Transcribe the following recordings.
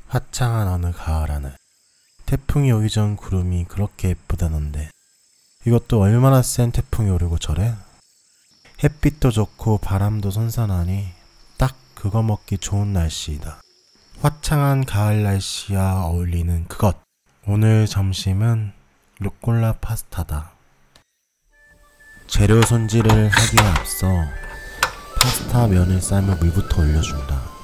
화창한 어느 가을 하늘. 태풍이 오기 전 구름이 그렇게 예쁘다던데 이것도 얼마나 센 태풍이 오르고 저래? 햇빛도 좋고 바람도 선선하니 딱 그거 먹기 좋은 날씨이다. 화창한 가을 날씨와 어울리는 그것. 오늘 점심은 루꼴라 파스타다. 재료 손질을 하기에 앞서 파스타 면을 삶아 물부터 올려준다.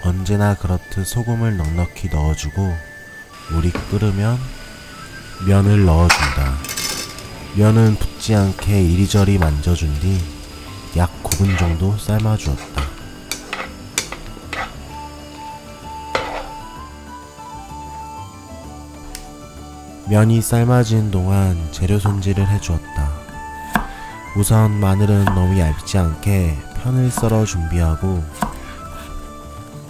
언제나 그렇듯 소금을 넉넉히 넣어주고 물이 끓으면 면을 넣어준다. 면은 붓지 않게 이리저리 만져준 뒤 약 9분 정도 삶아주었다. 면이 삶아지는 동안 재료 손질을 해주었다. 우선 마늘은 너무 얇지 않게 편을 썰어 준비하고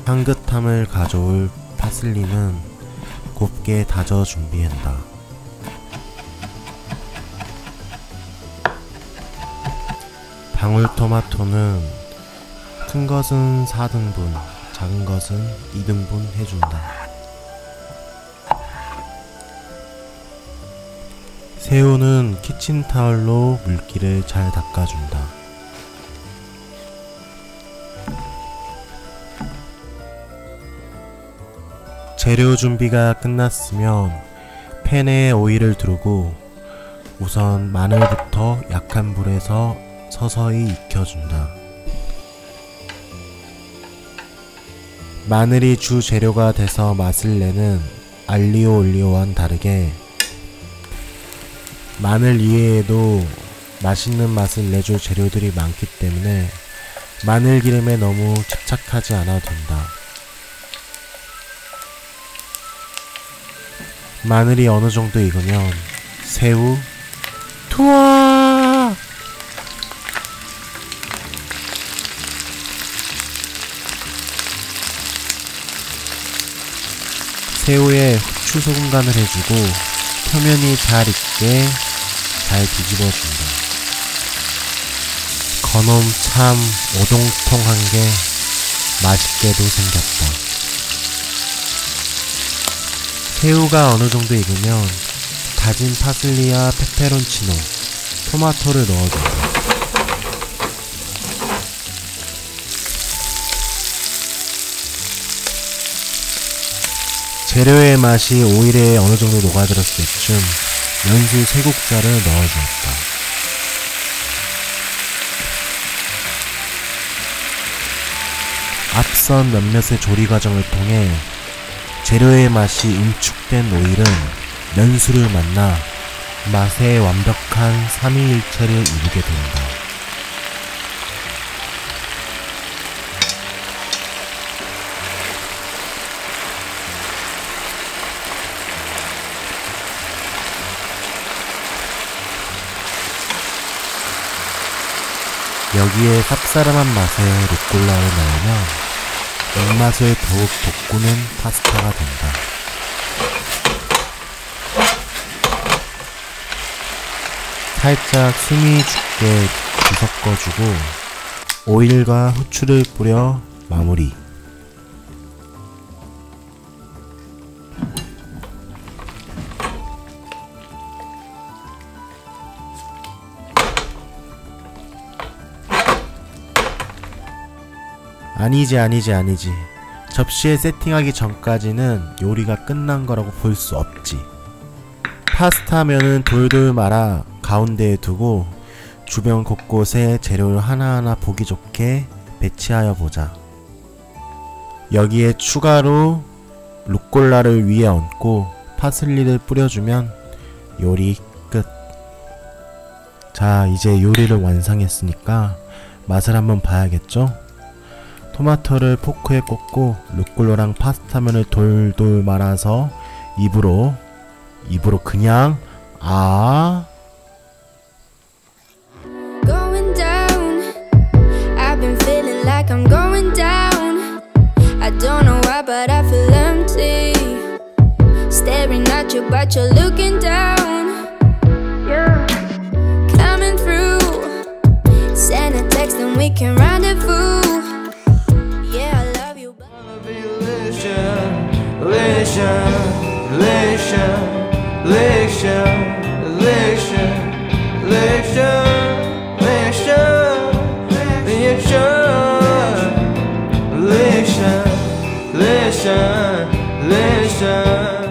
향긋함을 가져올 파슬리는 곱게 다져 준비한다. 방울토마토는 큰 것은 4등분, 작은 것은 2등분 해준다. 새우는 키친타올로 물기를 잘 닦아준다. 재료 준비가 끝났으면 팬에 오일을 두르고 우선 마늘부터 약한 불에서 서서히 익혀준다. 마늘이 주 재료가 돼서 맛을 내는 알리오 올리오와는 다르게 마늘 이외에도 맛있는 맛을 내줄 재료들이 많기 때문에 마늘 기름에 너무 집착하지 않아도 된다. 마늘이 어느 정도 익으면 새우, 투하! 새우에 후추 소금 간을 해주고 표면이 잘 익게 잘 뒤집어준다. 거놈 참 오동통한 게 맛있게도 생겼다. 새우가 어느 정도 익으면 다진 파슬리와 페페론치노, 토마토를 넣어준다. 재료의 맛이 오일에 어느 정도 녹아들었을 쯤 연수 3국자를 넣어주었다. 앞선 몇몇의 조리 과정을 통해 재료의 맛이 응축된 오일은 면수를 만나 맛의 완벽한 삼위일체를 이루게 된다. 여기에 쌉싸름한 맛의 루꼴라를 넣으면 입맛을 더욱 돋구는 파스타가 된다. 살짝 숨이 죽게 뒤섞어주고 오일과 후추를 뿌려 마무리. 아니지. 접시에 세팅하기 전까지는 요리가 끝난 거라고 볼 수 없지. 파스타 면은 돌돌 말아 가운데에 두고 주변 곳곳에 재료를 하나하나 보기 좋게 배치하여 보자. 여기에 추가로 루꼴라를 위에 얹고 파슬리를 뿌려주면 요리 끝. 자, 이제 요리를 완성했으니까 맛을 한번 봐야겠죠? 토마토를 포크에 꽂고 루꼴라랑 파스타면을 돌돌 말아서 입으로 그냥 Going down. I've been feeling like I'm going down. I don't know why, but I feel empty. Staring at you, but you're looking down. Yeah. Coming through. Send a text and we can rendezvous. Yeah, I love you, but Listen